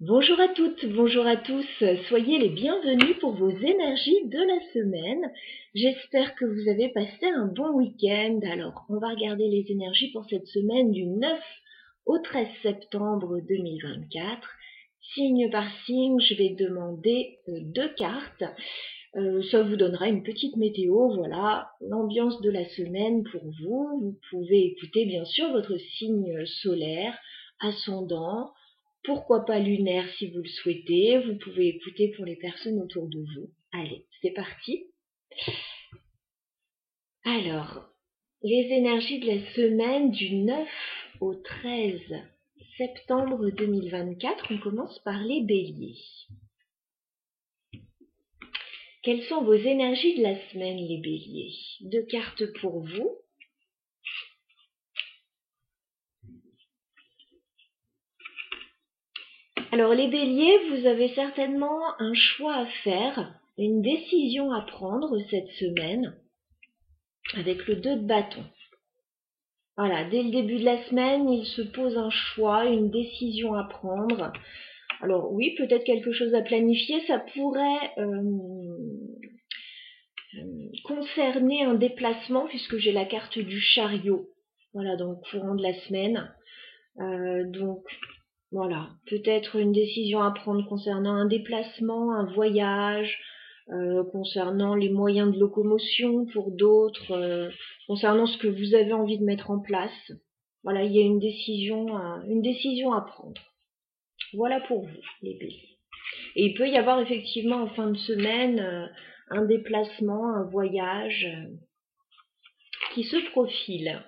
Bonjour à toutes, bonjour à tous, soyez les bienvenus pour vos énergies de la semaine. J'espère que vous avez passé un bon week-end. Alors, on va regarder les énergies pour cette semaine du 9 au 13 septembre 2024. Signe par signe, je vais demander deux cartes. Ça vous donnera une petite météo, voilà, l'ambiance de la semaine pour vous. Vous pouvez écouter bien sûr votre signe solaire, ascendant, pourquoi pas lunaire si vous le souhaitez. Vous pouvez écouter pour les personnes autour de vous. Allez, c'est parti. Alors, les énergies de la semaine du 9 au 13 septembre 2024, on commence par les béliers. Quelles sont vos énergies de la semaine, les béliers? Deux cartes pour vous. Alors les béliers, vous avez certainement un choix à faire, une décision à prendre cette semaine avec le 2 de bâton. Voilà, dès le début de la semaine, il se pose un choix, une décision à prendre. Alors oui, peut-être quelque chose à planifier, ça pourrait concerner un déplacement puisque j'ai la carte du chariot. Voilà, dans le courant de la semaine. Donc voilà, peut-être une décision à prendre concernant un déplacement, un voyage, concernant les moyens de locomotion pour d'autres, concernant ce que vous avez envie de mettre en place. Voilà, il y a une décision à prendre. Voilà pour vous, les béliers. Et il peut y avoir effectivement en fin de semaine un déplacement, un voyage qui se profile.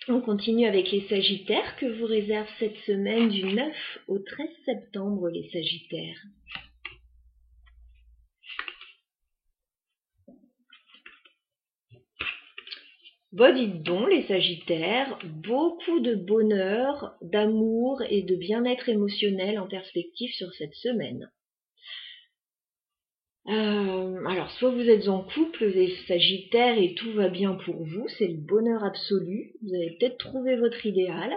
On continue avec les Sagittaires que vous réserve cette semaine du 9 au 13 septembre, les Sagittaires. Bon, dites donc, les Sagittaires, beaucoup de bonheur, d'amour et de bien-être émotionnel en perspective sur cette semaine. Alors, soit vous êtes en couple, les Sagittaires, et tout va bien pour vous, c'est le bonheur absolu, vous avez peut-être trouvé votre idéal.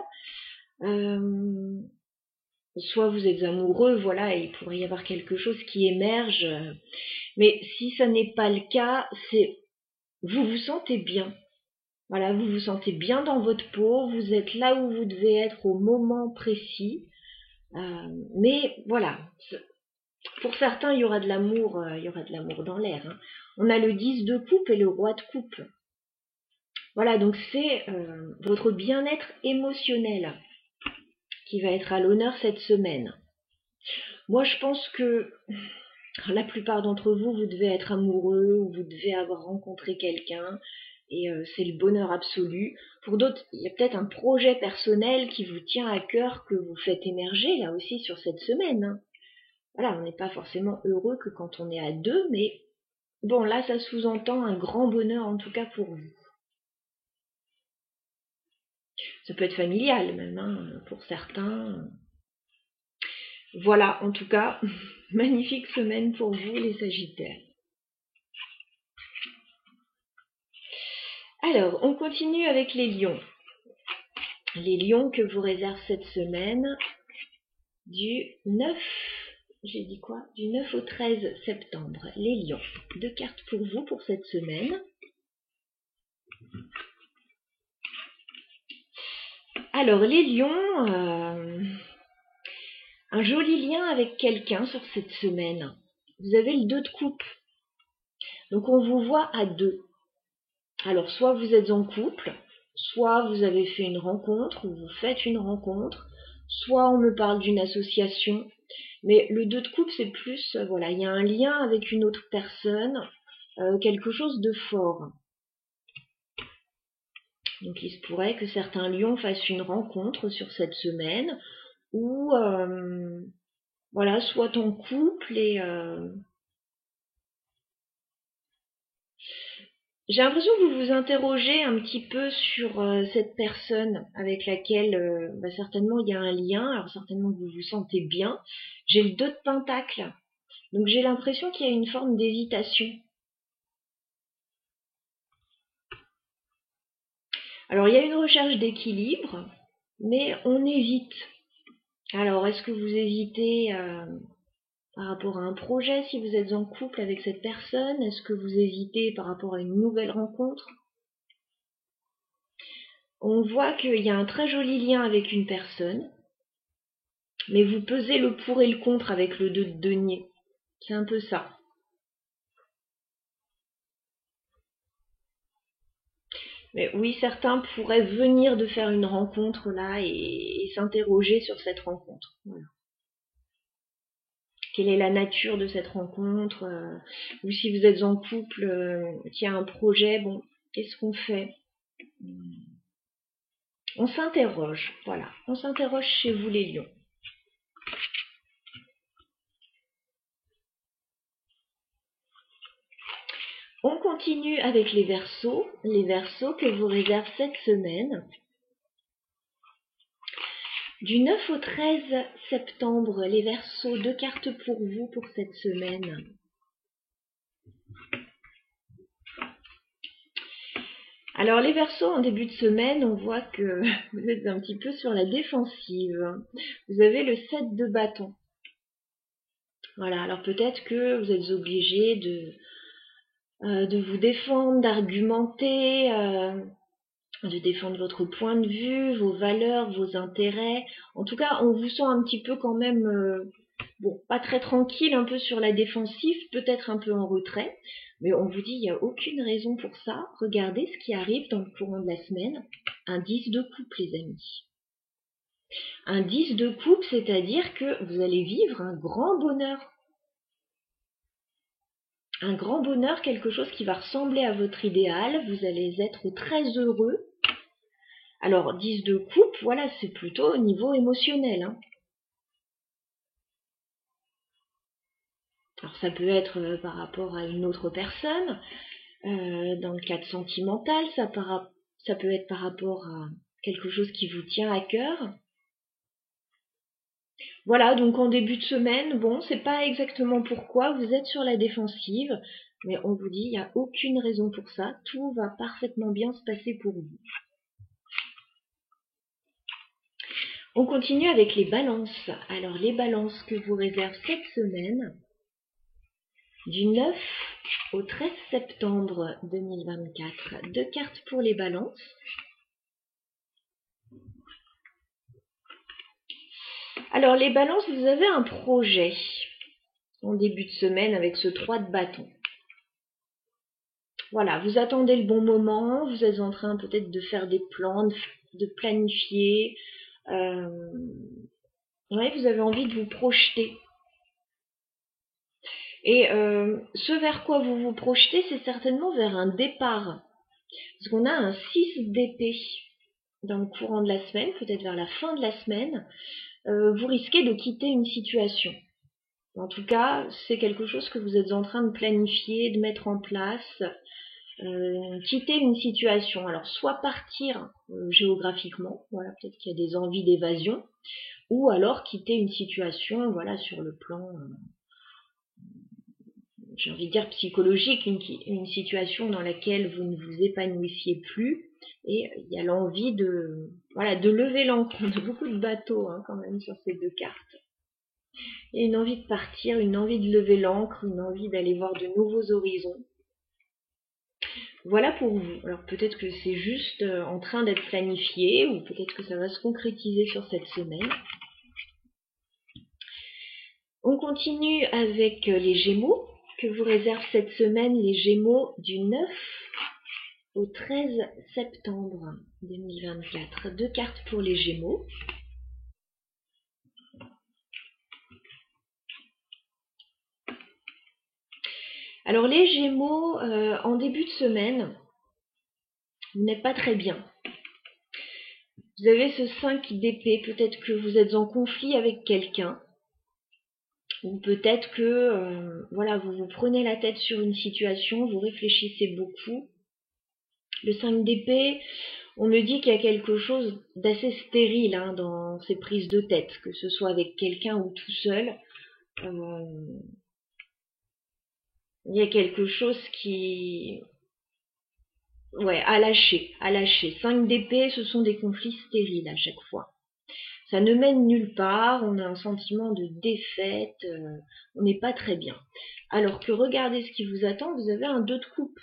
Soit vous êtes amoureux, voilà, et il pourrait y avoir quelque chose qui émerge. Mais si ça n'est pas le cas, c'est vous vous sentez bien. Voilà, vous vous sentez bien dans votre peau, vous êtes là où vous devez être au moment précis. Mais voilà, pour certains, il y aura de l'amour dans l'air. Hein. On a le 10 de coupe et le roi de coupe. Voilà, donc c'est votre bien-être émotionnel qui va être à l'honneur cette semaine. Moi, je pense que la plupart d'entre vous, vous devez être amoureux ou vous devez avoir rencontré quelqu'un et c'est le bonheur absolu. Pour d'autres, il y a peut-être un projet personnel qui vous tient à cœur que vous faites émerger là aussi sur cette semaine. Hein. Voilà, on n'est pas forcément heureux que quand on est à deux, mais bon, là, ça sous-entend un grand bonheur en tout cas pour vous. Ça peut être familial même, hein, pour certains. Voilà, en tout cas, magnifique semaine pour vous les Sagittaires. Alors, on continue avec les lions. Les lions que vous réserve cette semaine du 9, j'ai dit quoi? Du 9 au 13 septembre. Les lions. Deux cartes pour vous pour cette semaine. Alors, les lions, un joli lien avec quelqu'un sur cette semaine. Vous avez le 2 de coupe. Donc, on vous voit à deux. Alors, soit vous êtes en couple, soit vous avez fait une rencontre, ou vous faites une rencontre, soit on me parle d'une association. Mais le 2 de coupe, c'est plus, voilà, il y a un lien avec une autre personne, quelque chose de fort. Donc il se pourrait que certains lions fassent une rencontre sur cette semaine, ou voilà, soit en couple et j'ai l'impression que vous vous interrogez un petit peu sur cette personne avec laquelle certainement il y a un lien, alors certainement que vous vous sentez bien. J'ai le 2 de pentacle, donc j'ai l'impression qu'il y a une forme d'hésitation. Alors il y a une recherche d'équilibre, mais on hésite. Alors, est-ce que vous hésitez par rapport à un projet si vous êtes en couple avec cette personne? Est-ce que vous hésitez par rapport à une nouvelle rencontre? On voit qu'il y a un très joli lien avec une personne, mais vous pesez le pour et le contre avec le 2 de denier. C'est un peu ça. Mais oui, certains pourraient venir de faire une rencontre là et s'interroger sur cette rencontre. Voilà. Quelle est la nature de cette rencontre? Ou si vous êtes en couple, qu'il y a un projet, bon, qu'est-ce qu'on fait? On s'interroge, voilà. On s'interroge chez vous les lions. On continue avec les Verseaux que vous réserve cette semaine. Du 9 au 13 septembre, les Verseaux, 2 cartes pour vous pour cette semaine. Alors les Verseaux, en début de semaine, on voit que vous êtes un petit peu sur la défensive. Vous avez le 7 de bâton. Voilà, alors peut-être que vous êtes obligé de vous défendre, d'argumenter, de défendre votre point de vue, vos valeurs, vos intérêts. En tout cas, on vous sent un petit peu quand même, bon, pas très tranquille, un peu sur la défensive, peut-être un peu en retrait. Mais on vous dit, il n'y a aucune raison pour ça. Regardez ce qui arrive dans le courant de la semaine. Un 10 de coupe, les amis. Un 10 de coupe, c'est-à-dire que vous allez vivre un grand bonheur. Un grand bonheur, quelque chose qui va ressembler à votre idéal. Vous allez être très heureux. Alors, 10 de coupe, voilà, c'est plutôt au niveau émotionnel. Hein. Alors, ça peut être par rapport à une autre personne. Dans le cadre sentimental, ça peut être par rapport à quelque chose qui vous tient à cœur. Voilà, donc en début de semaine, bon, c'est pas exactement pourquoi vous êtes sur la défensive, mais on vous dit, il n'y a aucune raison pour ça, tout va parfaitement bien se passer pour vous. On continue avec les balances. Alors les balances que vous réserve cette semaine, du 9 au 13 septembre 2024, 2 cartes pour les balances. Alors les balances, vous avez un projet en début de semaine avec ce 3 de bâton. Voilà, vous attendez le bon moment, vous êtes en train peut-être de faire des plans, de planifier. Ouais, vous avez envie de vous projeter. Et ce vers quoi vous vous projetez, c'est certainement vers un départ. Parce qu'on a un 6 d'épée dans le courant de la semaine, peut-être vers la fin de la semaine. Vous risquez de quitter une situation. En tout cas, c'est quelque chose que vous êtes en train de planifier, de mettre en place. Quitter une situation. Alors, soit partir géographiquement, voilà, peut-être qu'il y a des envies d'évasion, ou alors quitter une situation, voilà, sur le plan, j'ai envie de dire psychologique, une situation dans laquelle vous ne vous épanouissiez plus, et il y a l'envie de, voilà, de lever l'ancre. On a beaucoup de bateaux hein, quand même sur ces 2 cartes. Il y a une envie de partir, une envie de lever l'ancre, une envie d'aller voir de nouveaux horizons. Voilà pour vous. Alors peut-être que c'est juste en train d'être planifié ou peut-être que ça va se concrétiser sur cette semaine. On continue avec les Gémeaux que vous réserve cette semaine, les Gémeaux du 9 au 13 septembre 2024. 2 cartes pour les Gémeaux. Alors les Gémeaux, en début de semaine, vous n'êtes pas très bien. Vous avez ce 5 d'épée, peut-être que vous êtes en conflit avec quelqu'un. Ou peut-être que voilà, vous vous prenez la tête sur une situation, vous réfléchissez beaucoup. Le 5 d'épée, on me dit qu'il y a quelque chose d'assez stérile hein, dans ces prises de tête, que ce soit avec quelqu'un ou tout seul. Il y a quelque chose qui... Ouais, à lâcher, à lâcher. 5 d'épée, ce sont des conflits stériles à chaque fois. Ça ne mène nulle part, on a un sentiment de défaite, on n'est pas très bien. Alors que regardez ce qui vous attend, vous avez un 2 de coupe.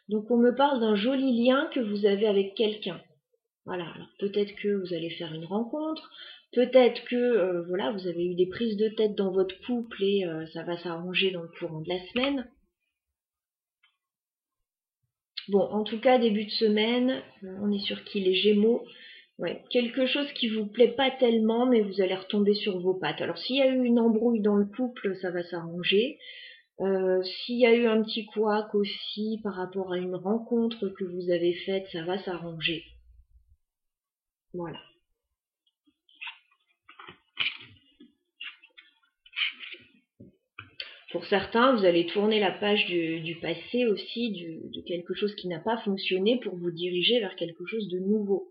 Donc on me parle d'un joli lien que vous avez avec quelqu'un. Voilà, alors peut-être que vous allez faire une rencontre, peut-être que voilà, vous avez eu des prises de tête dans votre couple et ça va s'arranger dans le courant de la semaine. Bon, en tout cas, début de semaine, on est sur qui, les Gémeaux. Ouais, quelque chose qui vous plaît pas tellement, mais vous allez retomber sur vos pattes. Alors s'il y a eu une embrouille dans le couple, ça va s'arranger. S'il y a eu un petit couac aussi par rapport à une rencontre que vous avez faite, ça va s'arranger. Voilà. Pour certains, vous allez tourner la page du passé aussi, de quelque chose qui n'a pas fonctionné pour vous diriger vers quelque chose de nouveau.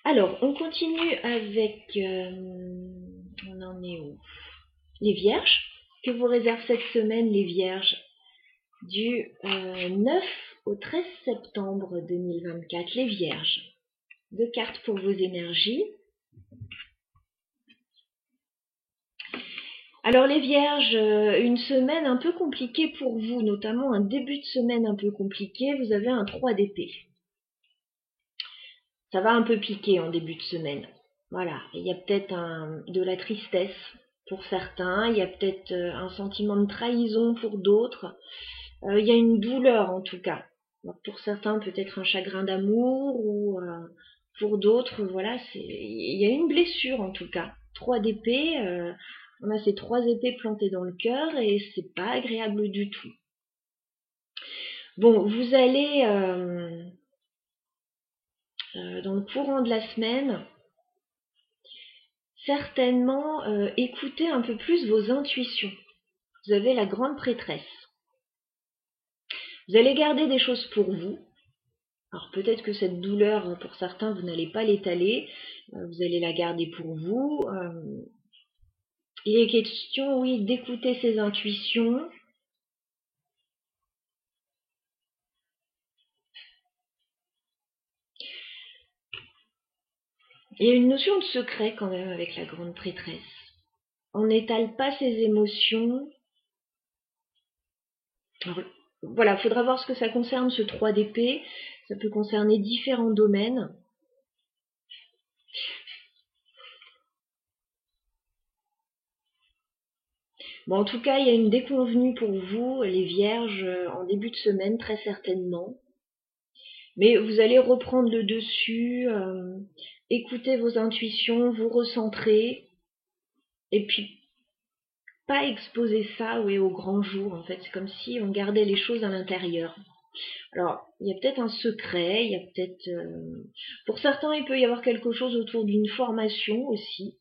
Alors, on continue avec... on en est où? Les Vierges. Que vous réserve cette semaine, les Vierges? Du 9 au 13 septembre 2024, les Vierges. 2 cartes pour vos énergies. Alors les Vierges, une semaine un peu compliquée pour vous, notamment un début de semaine un peu compliqué. Vous avez un 3 d'épée. Ça va un peu piquer en début de semaine. Voilà, il y a peut-être de la tristesse pour certains, il y a peut-être un sentiment de trahison pour d'autres. Il y a une douleur en tout cas. Alors, pour certains, peut-être un chagrin d'amour ou pour d'autres, voilà, il y a une blessure en tout cas. 3 d'épée, on a ces 3 épées plantées dans le cœur et c'est pas agréable du tout. Bon, vous allez dans le courant de la semaine certainement écouter un peu plus vos intuitions. Vous avez la grande prêtresse. Vous allez garder des choses pour vous. Alors peut-être que cette douleur, pour certains, vous n'allez pas l'étaler. Vous allez la garder pour vous. Il est question, oui, d'écouter ses intuitions. Il y a une notion de secret quand même avec la grande prêtresse. On n'étale pas ses émotions. Alors, voilà, il faudra voir ce que ça concerne, ce 3 d'épée. Ça peut concerner différents domaines. Bon, en tout cas, il y a une déconvenue pour vous, les Vierges, en début de semaine, très certainement. Mais vous allez reprendre le dessus, écouter vos intuitions, vous recentrer, et puis pas exposer ça, oui, au grand jour, en fait. C'est comme si on gardait les choses à l'intérieur. Alors, il y a peut-être un secret, il y a peut-être... pour certains, il peut y avoir quelque chose autour d'une formation aussi.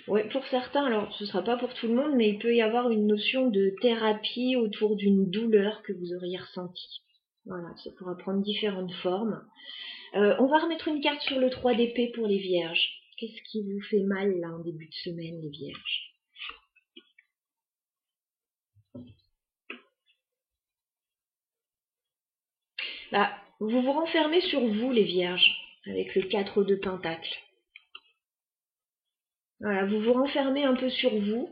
Ouais, pour certains, alors ce sera pas pour tout le monde, mais il peut y avoir une notion de thérapie autour d'une douleur que vous auriez ressentie. Voilà, ça pourra prendre différentes formes. On va remettre une carte sur le 3 d'épée pour les Vierges. Qu'est-ce qui vous fait mal là en début de semaine, les Vierges? Bah, vous vous renfermez sur vous, les Vierges, avec le 4 de Pentacle. Voilà, vous vous renfermez un peu sur vous,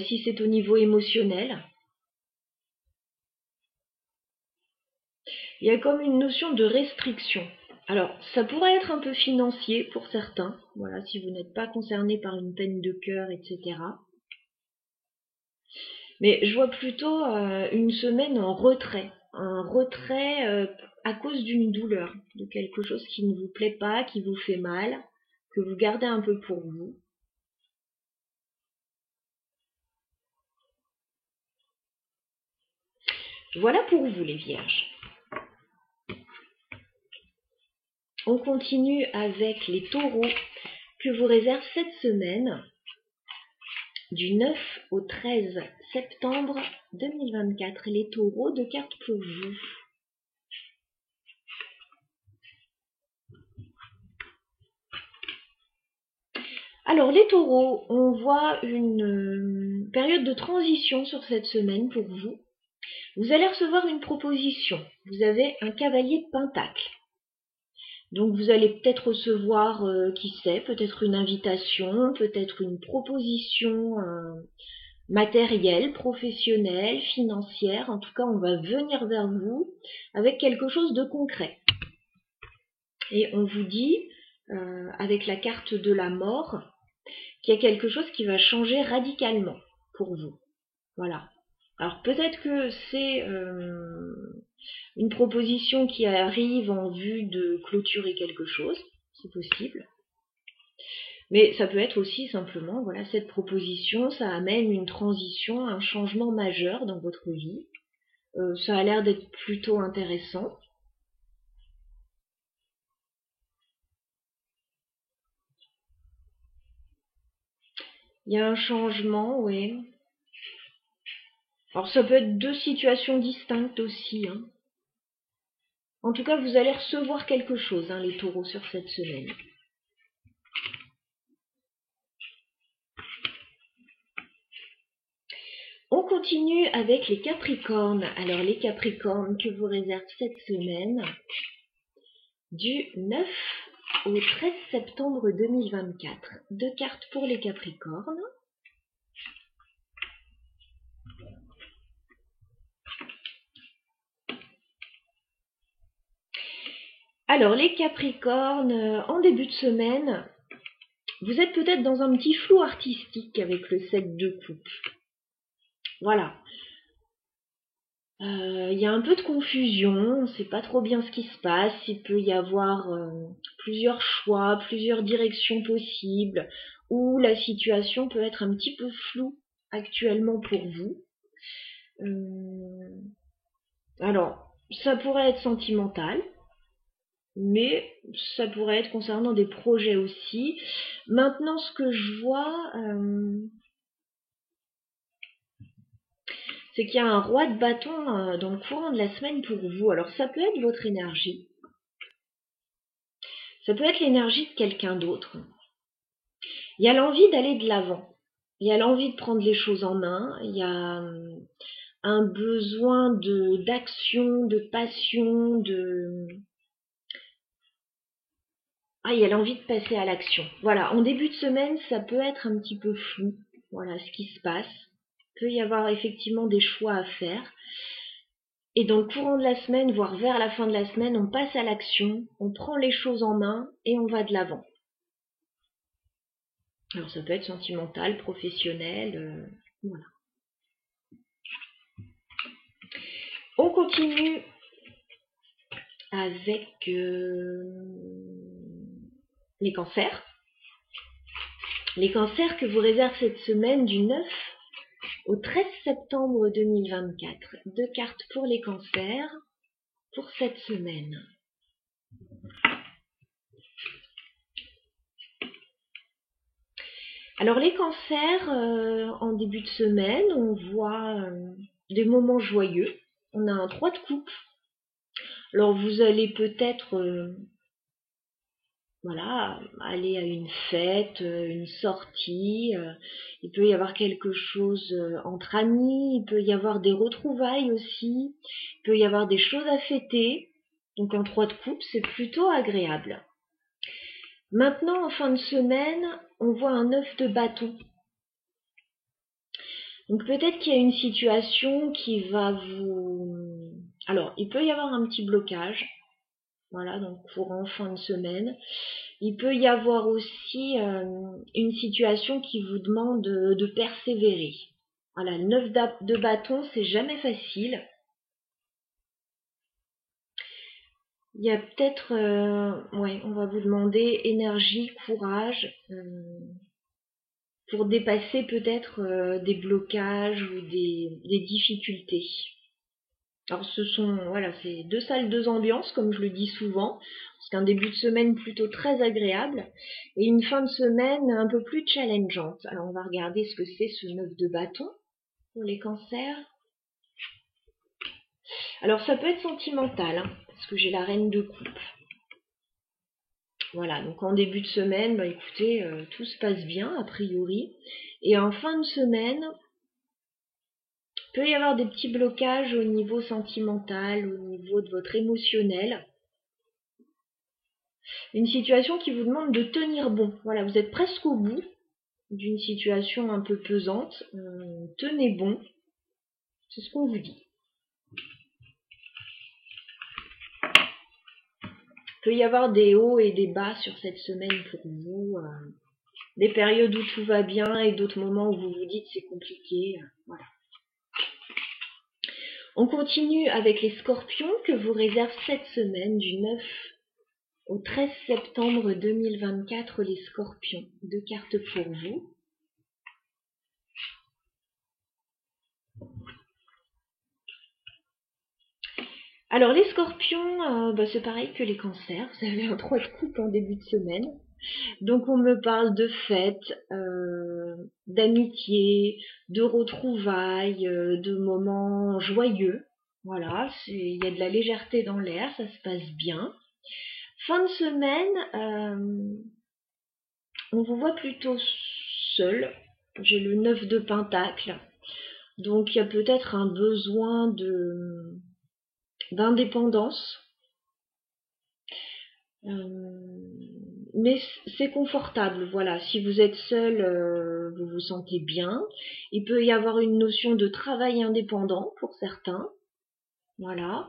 si c'est au niveau émotionnel. Il y a comme une notion de restriction. Alors, ça pourrait être un peu financier pour certains, voilà, si vous n'êtes pas concerné par une peine de cœur, etc. Mais je vois plutôt une semaine en retrait. Un retrait à cause d'une douleur, de quelque chose qui ne vous plaît pas, qui vous fait mal, que vous gardez un peu pour vous. Voilà pour vous, les Vierges. On continue avec les taureaux que vous réserve cette semaine du 9 au 13 septembre 2024. Les taureaux, de cartes pour vous. Alors les taureaux, on voit une période de transition sur cette semaine pour vous. Vous allez recevoir une proposition. Vous avez un cavalier de pentacle. Donc vous allez peut-être recevoir, qui sait, peut-être une invitation, peut-être une proposition matérielle, professionnelle, financière. En tout cas, on va venir vers vous avec quelque chose de concret. Et on vous dit, avec la carte de la mort, qu'il y a quelque chose qui va changer radicalement pour vous. Voilà. Alors peut-être que c'est une proposition qui arrive en vue de clôturer quelque chose, c'est possible. Mais ça peut être aussi simplement, voilà, cette proposition, ça amène une transition, un changement majeur dans votre vie. Ça a l'air d'être plutôt intéressant. Il y a un changement, oui. Alors ça peut être deux situations distinctes aussi, hein. En tout cas, vous allez recevoir quelque chose, hein, les taureaux, sur cette semaine. On continue avec les Capricornes. Alors les Capricornes, que vous réserve cette semaine du 9 au 13 septembre 2024. Deux cartes pour les Capricornes. Alors les Capricornes, en début de semaine, vous êtes peut-être dans un petit flou artistique avec le 7 de coupe. Voilà. Il y a un peu de confusion, on ne sait pas trop bien ce qui se passe, il peut y avoir plusieurs choix, plusieurs directions possibles, où la situation peut être un petit peu floue actuellement pour vous. Alors, ça pourrait être sentimental, mais ça pourrait être concernant des projets aussi. Maintenant, ce que je vois, c'est qu'il y a un roi de bâton dans le courant de la semaine pour vous. Alors ça peut être votre énergie, ça peut être l'énergie de quelqu'un d'autre. Il y a l'envie d'aller de l'avant, il y a l'envie de prendre les choses en main, il y a un besoin d'action, de passion, il y a l'envie de passer à l'action. Voilà, en début de semaine, ça peut être un petit peu flou, voilà ce qui se passe. Il peut y avoir effectivement des choix à faire. Et dans le courant de la semaine, voire vers la fin de la semaine, on passe à l'action, on prend les choses en main et on va de l'avant. Alors ça peut être sentimental, professionnel, voilà. On continue avec les cancers. Les cancers que vous réserve cette semaine du 9 au 13 septembre 2024. Deux cartes pour les cancers pour cette semaine. Alors les cancers, en début de semaine, on voit des moments joyeux. On a un 3 de coupe. Alors vous allez peut-être voilà, aller à une fête, une sortie, il peut y avoir quelque chose entre amis, il peut y avoir des retrouvailles aussi, il peut y avoir des choses à fêter. Donc un 3 de coupe, c'est plutôt agréable. Maintenant, en fin de semaine, on voit un 9 de bâton. Donc peut-être qu'il y a une situation qui va vous... Alors, il peut y avoir un petit blocage, voilà, donc courant fin de semaine. Il peut y avoir aussi une situation qui vous demande de persévérer. Voilà, le 9 de bâton, c'est jamais facile. Il y a peut-être, ouais, on va vous demander énergie, courage, pour dépasser peut-être des blocages ou des difficultés. Alors ce sont, voilà, c'est deux salles, deux ambiances, comme je le dis souvent, parce qu'un début de semaine plutôt très agréable, et une fin de semaine un peu plus challengeante. Alors on va regarder ce que c'est ce 9 de bâton pour les cancers. Alors ça peut être sentimental, hein, parce que j'ai la reine de coupe. Voilà, donc en début de semaine, bah écoutez, tout se passe bien a priori. Et en fin de semaine, il peut y avoir des petits blocages au niveau sentimental, au niveau de votre émotionnel. Une situation qui vous demande de tenir bon. Voilà, vous êtes presque au bout d'une situation un peu pesante. Tenez bon, c'est ce qu'on vous dit. Il peut y avoir des hauts et des bas sur cette semaine pour vous. Des périodes où tout va bien et d'autres moments où vous vous dites c'est compliqué. Voilà. On continue avec les scorpions que vous réserve cette semaine du 9 au 13 septembre 2024, les scorpions. 2 cartes pour vous. Alors les scorpions, c'est pareil que les cancers, vous avez un 3 de coupe en début de semaine. Donc on me parle de fêtes, d'amitié, de retrouvailles, de moments joyeux. Voilà, il y a de la légèreté dans l'air, ça se passe bien. Fin de semaine, on vous voit plutôt seul. J'ai le 9 de Pentacle. Donc il y a peut-être un besoin d'indépendance. Mais c'est confortable, voilà. Si vous êtes seul, vous vous sentez bien. Il peut y avoir une notion de travail indépendant pour certains. Voilà.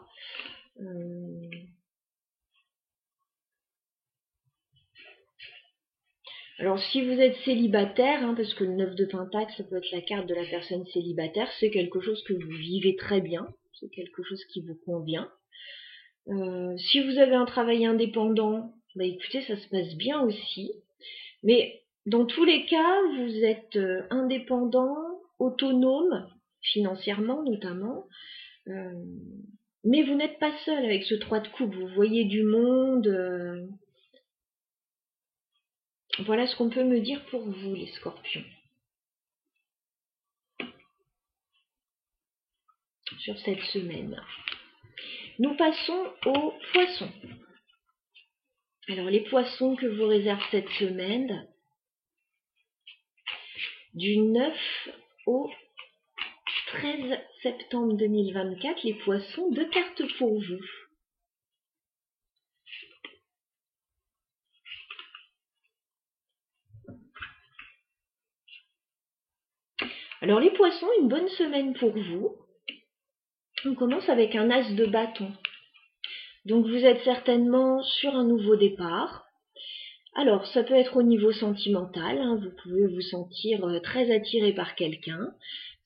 Alors si vous êtes célibataire, parce que le 9 de Pentacle, ça peut être la carte de la personne célibataire, c'est quelque chose que vous vivez très bien. C'est quelque chose qui vous convient. Si vous avez un travail indépendant, bah écoutez, ça se passe bien aussi. Mais dans tous les cas, vous êtes indépendant, autonome, financièrement notamment, mais vous n'êtes pas seul avec ce 3 de coupe. Vous voyez du monde. Voilà ce qu'on peut me dire pour vous, les scorpions. Sur cette semaine. Nous passons aux poissons. Alors les poissons que vous réserve cette semaine, du 9 au 13 septembre 2024, les poissons, 2 cartes pour vous. Alors les poissons, une bonne semaine pour vous. On commence avec un as de bâton. Donc vous êtes certainement sur un nouveau départ. Alors ça peut être au niveau sentimental, vous pouvez vous sentir très attiré par quelqu'un.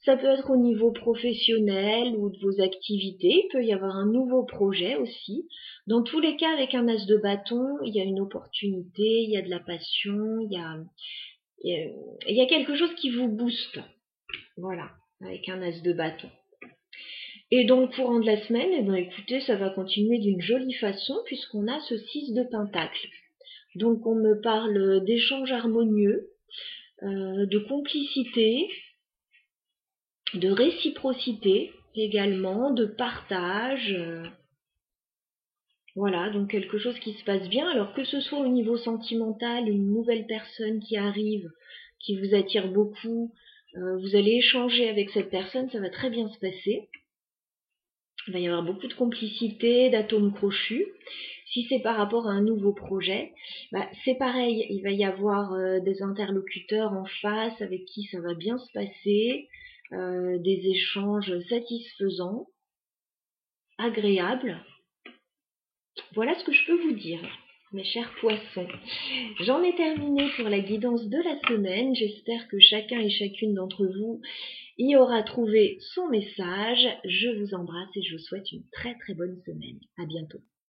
Ça peut être au niveau professionnel ou de vos activités. Il peut y avoir un nouveau projet aussi. Dans tous les cas, avec un as de bâton, il y a une opportunité, il y a de la passion, il y a quelque chose qui vous booste. Voilà, avec un as de bâton. Et dans le courant de la semaine, écoutez, ça va continuer d'une jolie façon puisqu'on a ce 6 de Pentacle. Donc on me parle d'échanges harmonieux, de complicité, de réciprocité également, de partage. Voilà, donc quelque chose qui se passe bien. Alors que ce soit au niveau sentimental, une nouvelle personne qui arrive, qui vous attire beaucoup, vous allez échanger avec cette personne, ça va très bien se passer. Il va y avoir beaucoup de complicité, d'atomes crochus. Si c'est par rapport à un nouveau projet, c'est pareil, il va y avoir des interlocuteurs en face avec qui ça va bien se passer, des échanges satisfaisants, agréables. Voilà ce que je peux vous dire, mes chers poissons. J'en ai terminé pour la guidance de la semaine. J'espère que chacun et chacune d'entre vous y aura trouvé son message. Je vous embrasse et je vous souhaite une très très bonne semaine. À bientôt.